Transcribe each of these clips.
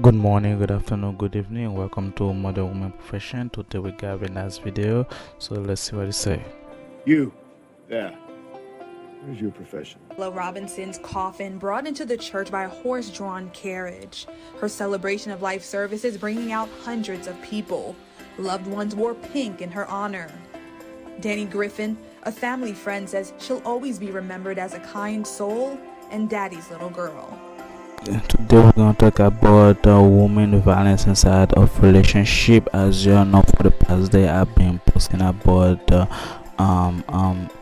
Good morning, good afternoon, good evening. Welcome to Modern Woman Profession. Today we got a nice video. So let's see what it say. You, there. What is your profession? SHANQUELLA Robinson's coffin brought into the church by a horse-drawn carriage. Her celebration of life services bringing out hundreds of people. Loved ones wore pink in her honor. Danny Griffin, a family friend, says she'll always be remembered as a kind soul and daddy's little girl. Today we're going to talk about women violence inside of relationship. As you know, for the past day I've been posting about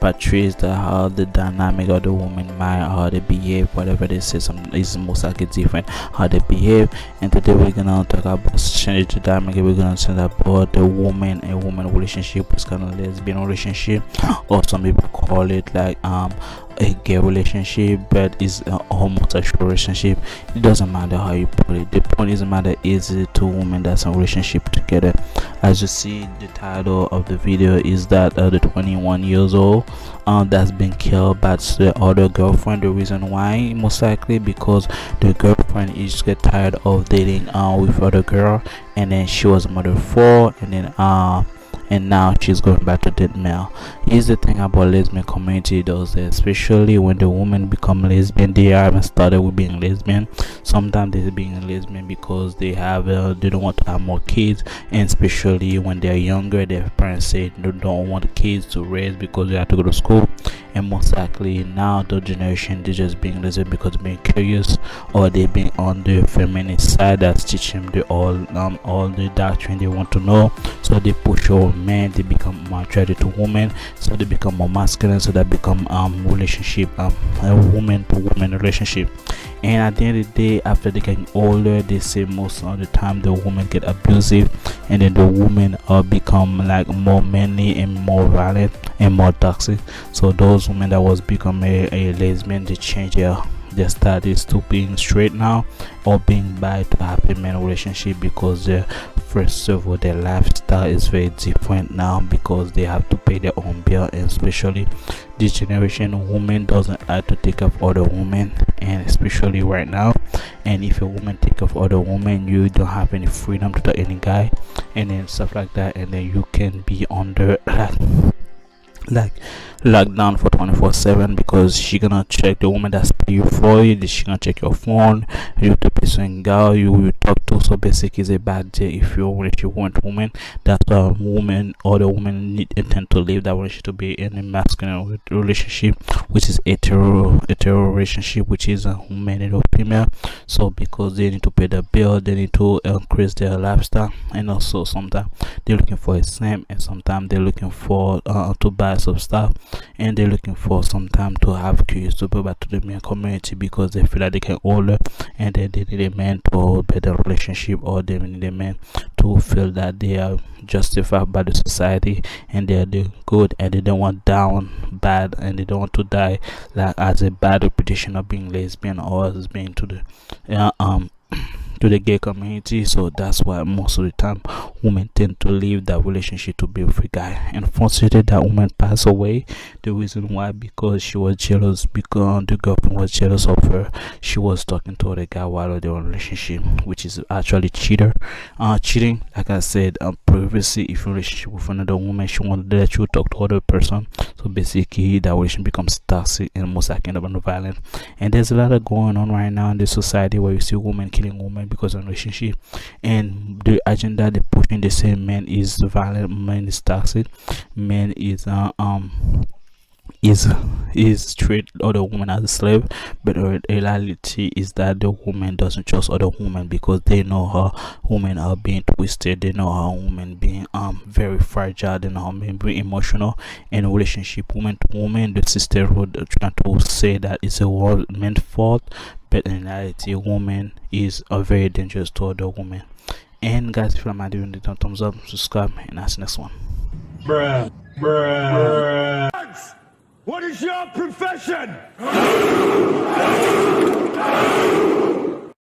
portrays how the dynamic of the woman mind, how they behave, whatever they say, is most likely different how they behave. And today we're gonna talk about change the dynamic. We're gonna talk about the woman and woman relationship, which kind of lesbian relationship, or some people call it like a gay relationship, but it's a homosexual relationship. It doesn't matter how you put it. The point is matter is the two women that's in a relationship together. As you see, the title of the video is that the 21 years old that's been killed by the other girlfriend. The reason why, most likely because the girlfriend is get tired of dating with other girl, and then she was a mother of 4, and now she's going back to date male. Here's the thing about lesbian community, those especially when the women become lesbian, they haven't started with being lesbian. Sometimes they're being lesbian because they don't want to have more kids, and especially when they're younger, their parents say they don't want the kids to raise because they have to go to school. And most likely now the generation, they're just being lesbian because they're being curious, or they're being on the feminist side that's teaching them all the doctrine they want to know. So they push over men, they become more attracted to women, so they become more masculine, so that become relationship, a woman to woman relationship. And at the end of the day, after they getting older, they say most of the time the woman get abusive, and then the women become like more manly and more violent and more toxic. So those women that was become a lesbian, they change their status to being straight now, or being bi, to happy man relationship, because first of all their lifestyle is very different now, because they have to pay their own bill. And especially this generation, women doesn't have to take up other women, and especially right now. And if a woman take up other women, you don't have any freedom to tell any guy, and then stuff like that. And then you can be under like locked down for 24/7, because she gonna check the woman that's pay you for you. She gonna check your phone, you the person girl you will talk to. So basically it's a bad day if you want woman. That's why woman or the woman intend to leave that relationship to be in a masculine relationship, which is hetero relationship, which is a woman and a female. So because they need to pay the bill, they need to increase their lifestyle, and also sometimes they're looking for a same, and sometimes they're looking for to buy some stuff, and they're looking for some time to have kids, to go back to the main community, because they feel like they get older, and they need a man to better relationship, or they need a man to feel that they are justified by the society, and they are doing good, and they don't want down bad, and they don't want to die like as a bad reputation of being lesbian, or as being to the gay community. So that's why most of the time women tend to leave that relationship to be with a guy. And unfortunately that woman passed away. The reason why, because she was jealous, because the girlfriend was jealous of her. She was talking to the guy while they were in a relationship, which is actually cheating. Like I said previously, if you're in a relationship with another woman, she wanted to let you talk to other person. So basically that relationship becomes toxic, and most likely end up violent. And there's a lot of going on right now in this society where you see women killing women because of relationship, and the agenda they pushing, they say man is violent, man is toxic, man is treat other women as a slave. But the reality is that the woman doesn't trust other women, because they know how women are being twisted, they know how women being very fragile, they know how women being emotional in a relationship. Woman to woman, the sisterhood trying to say that it's a woman's fault, but in reality woman is very dangerous to other women. And guys, if you like doing it, thumbs up, subscribe, and that's the next one. What is your profession?